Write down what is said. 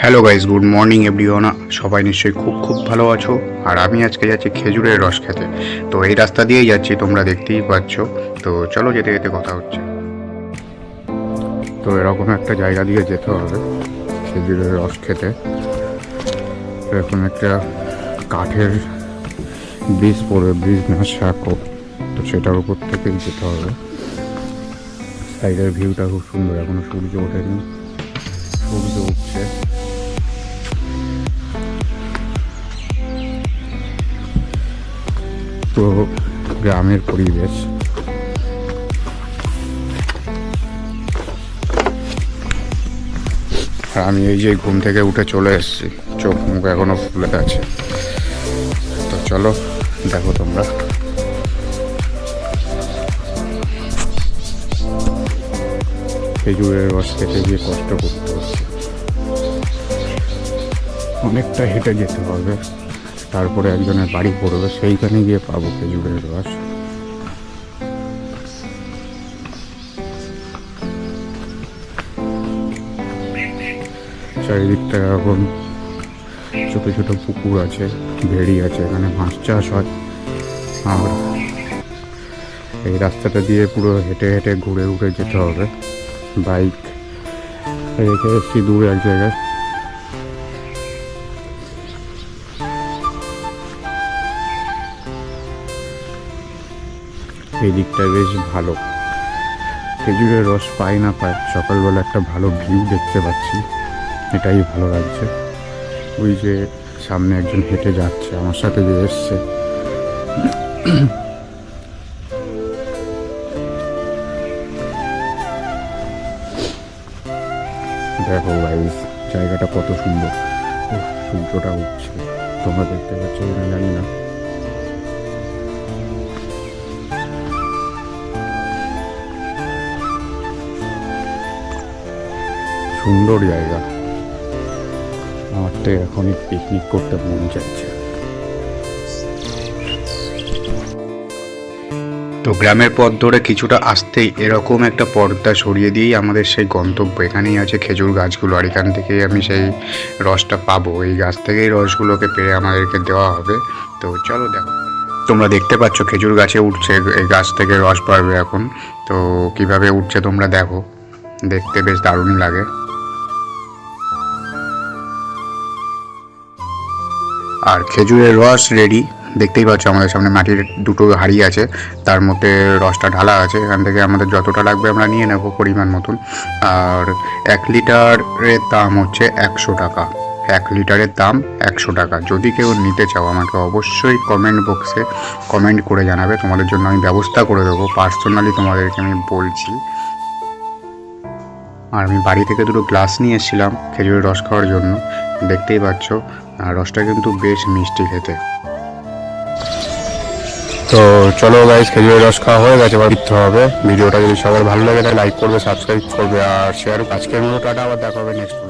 Hello guys, good morning everyone. সবাই নিশ্চয়ই খুব ভালো আছো। আর আমি আজকে যাচ্ছি খেজুরের রস খেতে। তো এই রাস্তা দিয়েই যাচ্ছি, তোমরা দেখতেই পাচ্ছ। তো চলো যেতে যেতে কথা হচ্ছে। তো এরকম একটা জায়গা দিয়ে যেতে হবে খেজুরের রস খেতে। এরকম একটা কাঠের ব্রিজ পড়বে, ব্রিজ না সাঁকো, তো সেটার উপর থেকেই যেতে হবে। সাইডের ভিউটা খুব সুন্দর, এখনো সূর্য ওঠেনি, সূর্য উঠছে। তো গ্রামের পরিবেশ। আর আমি এই যে ঘুম থেকে উঠে চলে এসেছি, চোখ মুখ এখনো ফুলে আছে। তো চলো দেখো তোমরা। খেজুরের রস খেতে গিয়ে কষ্ট করতে হচ্ছে, অনেকটা হেঁটে যেতে হবে। তারপরে একজনের বাড়ি পড়বে, সেইখানে গিয়ে পাবো খেজুরের রস। চারিদিকটা এরকম ছোট ছোট পুকুর আছে, ভেড়ি আছে, এখানে মাছ চাষ হয়। আর এই রাস্তাটা দিয়ে পুরো হেঁটে হেঁটে ঘুরে ঘুরে যেতে হবে। বাইক রেখে এসছি দূরে এক জায়গায়। এই দিকটা বেশ ভালো, খেজুরের রস পাই না পাই, সকালবেলা একটা ভালো ভিউ দেখতে পাচ্ছি, এটাই ভালো লাগছে। ওই যে সামনে একজন হেঁটে যাচ্ছে, আমার সাথে যে এসছে, দেখো গাইস জায়গাটা কত সুন্দর। সূর্যটা উঠছে, তোমরা দেখতে পাচ্ছ কিনা জানি না। সুন্দর জায়গা, আমার তো এখনই পিকনিক করতে মন চাইছে। তো গ্রামের পথ ধরে কিছুটা আসতেই এরকম একটা পর্দা সরিয়ে দিয়েই আমাদের সেই গন্তব্য। এখানেই আছে খেজুর গাছগুলো, আর এখান থেকেই আমি সেই রসটা পাবো। এই গাছ থেকেই রসগুলোকে পেরে আমাদেরকে দেওয়া হবে। তো চলো দেখো, তোমরা দেখতে পাচ্ছ খেজুর গাছে উঠছে, এই গাছ থেকে রস পারবে এখন। তো কিভাবে উঠছে তোমরা দেখো, দেখতে বেশ দারুণ লাগে। আর খেজুরের রস রেডি, দেখতেই পাচ্ছ আমাদের সামনে মাটির দুটো হাঁড়ি আছে, তার মধ্যে রসটা ঢালা আছে। এখান থেকে আমাদের যতটা লাগবে আমরা নিয়ে নেব পরিমাণ মতন। আর 1 লিটারের দাম হচ্ছে 100 টাকা। 1 লিটারের দাম 100 টাকা। যদি কেউ নিতে চাও আমাকে অবশ্যই কমেন্ট বক্সে কমেন্ট করে জানাবে, তোমাদের জন্য আমি ব্যবস্থা করে দেবো। পার্সোনালি তোমাদেরকে আমি বলছি। আর আমি বাড়ি থেকে দুটো গ্লাস নিয়ে এসেছিলাম খেজুরের রস খাওয়ার জন্য, দেখতেই পাচ্ছ। আর রসটা কিন্তু বেশ মিষ্টি খেতে। তো চলো গাইস, খেজুরের রস খাওয়া হয়ে গেছে, এবার ফিরতে হবে। ভিডিওটা যদি সবার ভালো লাগে তাহলে লাইক করবে, সাবস্ক্রাইব করবে আর শেয়ার। আজকের মতো টাটা, আবার দেখা হবে নেক্সট।